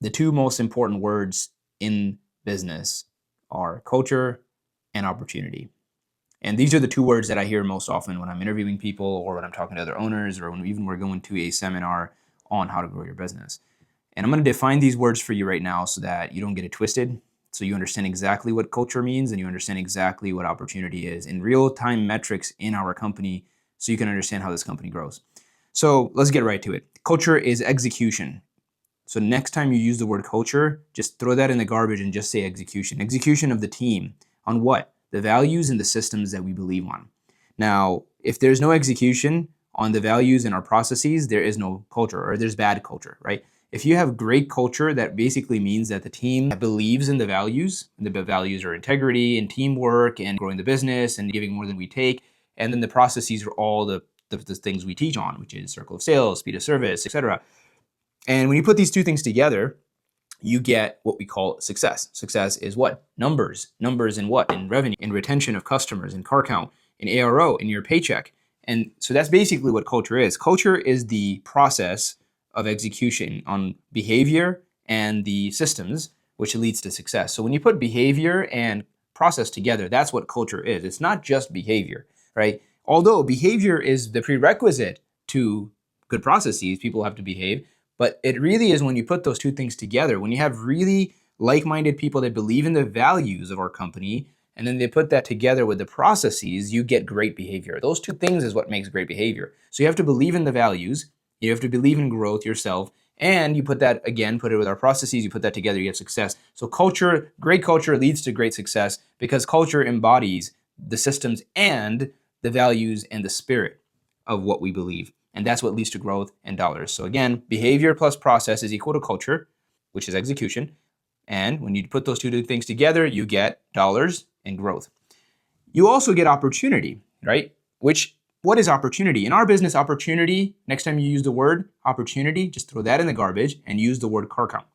The two most important words in business are culture and opportunity. And these are the two words that I hear most often when I'm interviewing people or when I'm talking to other owners or when even we're going to a seminar on how to grow your business. And I'm going to define these words for you right now so that you don't get it twisted, so you understand exactly what culture means and you understand exactly what opportunity is in real-time metrics in our company so you can understand how this company grows. So let's get right to it. Culture is execution. So next time you use the word culture, just throw that in the garbage and just say execution. Execution of the team on what? The values and the systems that we believe on. Now, if there's no execution on the values and our processes, there is no culture, or there's bad culture, right? If you have great culture, that basically means that the team believes in the values are integrity and teamwork and growing the business and giving more than we take. And then the processes are all the things we teach on, which is circle of sales, speed of service, etc. And when you put these two things together, you get what we call success. Success is what? Numbers. Numbers in what? In revenue, in retention of customers, in car count, in ARO, in your paycheck. And so that's basically what culture is. Culture is the process of execution on behavior and the systems, which leads to success. So when you put behavior and process together, that's what culture is. It's not just behavior, right? Although behavior is the prerequisite to good processes, people have to behave. But it really is when you put those two things together, when you have really like-minded people that believe in the values of our company, and then they put that together with the processes, you get great behavior. Those two things is what makes great behavior. So you have to believe in the values, you have to believe in growth yourself, and you put that, again, put it with our processes, you put that together, you have success. So culture, great culture leads to great success because culture embodies the systems and the values and the spirit of what we believe. And that's what leads to growth and dollars. So again, behavior plus process is equal to culture, which is execution. And when you put those two things together, you get dollars and growth. You also get opportunity, right? What is opportunity? In our business, opportunity, next time you use the word opportunity, just throw that in the garbage and use the word car count.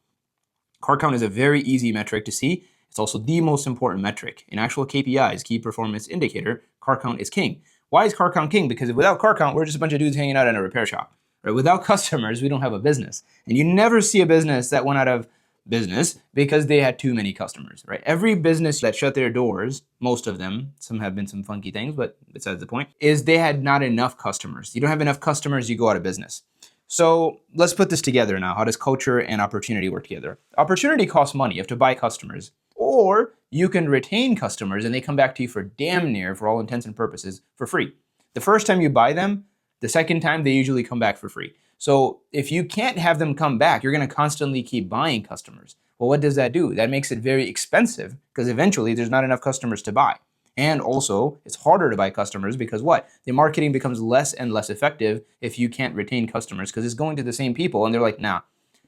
Car count is a very easy metric to see. It's also the most important metric. In actual KPIs, key performance indicator, car count is king. Why is car count king? Because without car count, we're just a bunch of dudes hanging out in a repair shop. Right? Without customers, we don't have a business. And you never see a business that went out of business because they had too many customers, right? Every business that shut their doors, most of them, some have been some funky things, but besides the point, is they had not enough customers. You don't have enough customers, you go out of business. So let's put this together now. How does culture and opportunity work together? Opportunity costs money. You have to buy customers. Or you can retain customers and they come back to you for damn near, for all intents and purposes, for free. The first time you buy them, the second time they usually come back for free. So if you can't have them come back, you're going to constantly keep buying customers. Well, what does that do? That makes it very expensive because eventually there's not enough customers to buy. And also, it's harder to buy customers because what? The marketing becomes less and less effective if you can't retain customers because it's going to the same people and they're like, nah.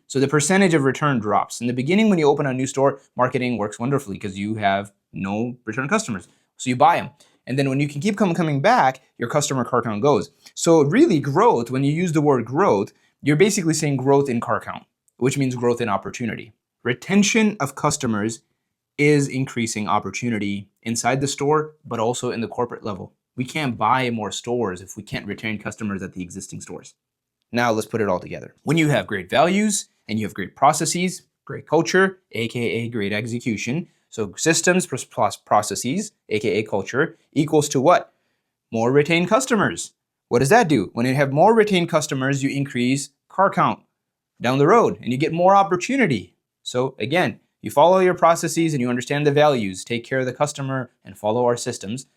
So the percentage of return drops. In the beginning, when you open a new store, marketing works wonderfully because you have no return customers. So you buy them. And then when you can keep coming back, your customer car count goes. So really growth, when you use the word growth, you're basically saying growth in car count, which means growth in opportunity. Retention of customers is increasing opportunity inside the store, but also in the corporate level. We can't buy more stores if we can't retain customers at the existing stores. Now let's put it all together. When you have great values and you have great processes, great culture, aka great execution, so systems plus processes, aka culture, equals to what? More retained customers. What does that do? When you have more retained customers, you increase car count down the road and you get more opportunity. So again, you follow your processes and you understand the values, take care of the customer and follow our systems.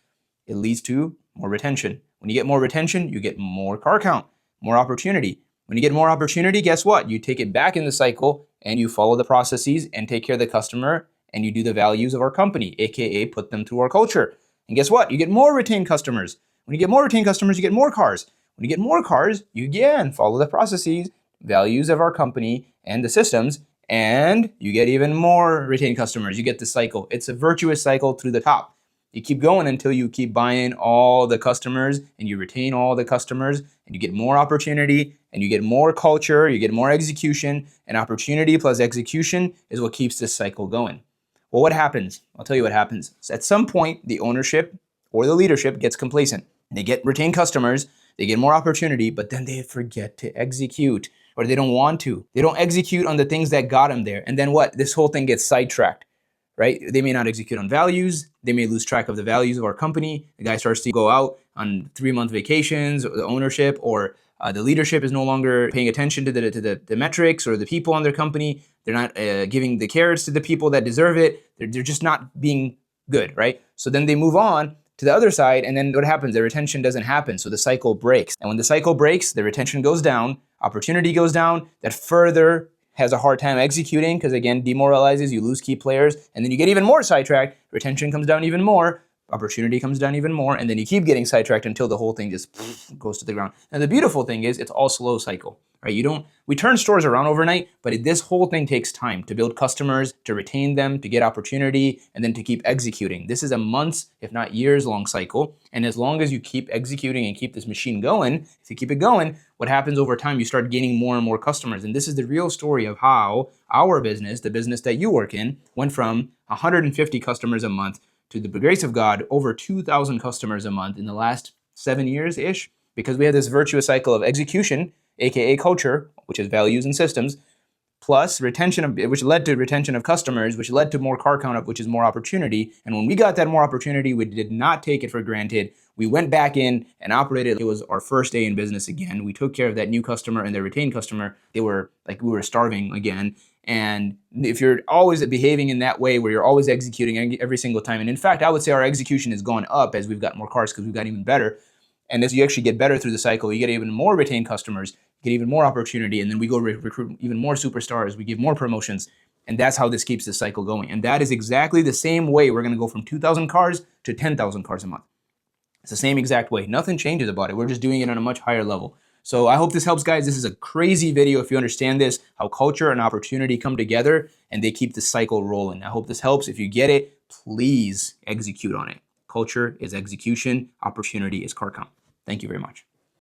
It leads to more retention. When you get more retention, you get more car count, more opportunity. When you get more opportunity, guess what? You take it back in the cycle and you follow the processes and take care of the customer and you do the values of our company, aka put them through our culture. And guess what? You get more retained customers. When you get more retained customers, you get more cars. When you get more cars, you again follow the processes, values of our company and the systems, and you get even more retained customers. You get the cycle. It's a virtuous cycle through the top. You keep going until you keep buying all the customers and you retain all the customers and you get more opportunity and you get more culture, you get more execution, and opportunity plus execution is what keeps this cycle going. Well, what happens? I'll tell you what happens. At some point, the ownership or the leadership gets complacent. They get retained customers, they get more opportunity, but then they forget to execute. or they don't want to. They don't execute on the things that got them there. And then what? This whole thing gets sidetracked, right? They may not execute on values. They may lose track of the values of our company. The guy starts to go out on 3-month vacations, or the ownership or the leadership is no longer paying attention to the metrics or the people on their company. They're not giving the carrots to the people that deserve it. They're just not being good, right? So then they move on to the other side, and then what happens? The retention doesn't happen, so the cycle breaks. And when the cycle breaks, the retention goes down, opportunity goes down, that further has a hard time executing because, again, demoralizes, you lose key players, and then you get even more sidetracked, retention comes down even more, opportunity comes down even more, and then you keep getting sidetracked until the whole thing just goes to the ground. And the beautiful thing is it's all slow cycle, right? We turn stores around overnight, but this whole thing takes time to build customers, to retain them, to get opportunity, and then to keep executing. This is a months, if not years long cycle. And as long as you keep executing and keep this machine going, if you keep it going, what happens over time, you start gaining more and more customers. And this is the real story of how our business, the business that you work in, went from 150 customers a month to the grace of God, over 2,000 customers a month in the last 7 years-ish, because we had this virtuous cycle of execution, aka culture, which is values and systems, plus retention, which led to retention of customers, which led to more car count up, which is more opportunity. And when we got that more opportunity, we did not take it for granted. We went back in and operated. It was our first day in business again. We took care of that new customer and their retained customer. They were like, we were starving again. And if you're always behaving in that way where you're always executing every single time, and in fact, I would say our execution has gone up as we've got more cars because we've got even better. And as you actually get better through the cycle, you get even more retained customers, you get even more opportunity, and then we go recruit even more superstars, we give more promotions, and that's how this keeps the cycle going. And that is exactly the same way we're gonna go from 2,000 cars to 10,000 cars a month. It's the same exact way. Nothing changes about it. We're just doing it on a much higher level. So I hope this helps, guys. This is a crazy video if you understand this, how culture and opportunity come together and they keep the cycle rolling. I hope this helps. If you get it, please execute on it. Culture is execution. Opportunity is car count. Thank you very much.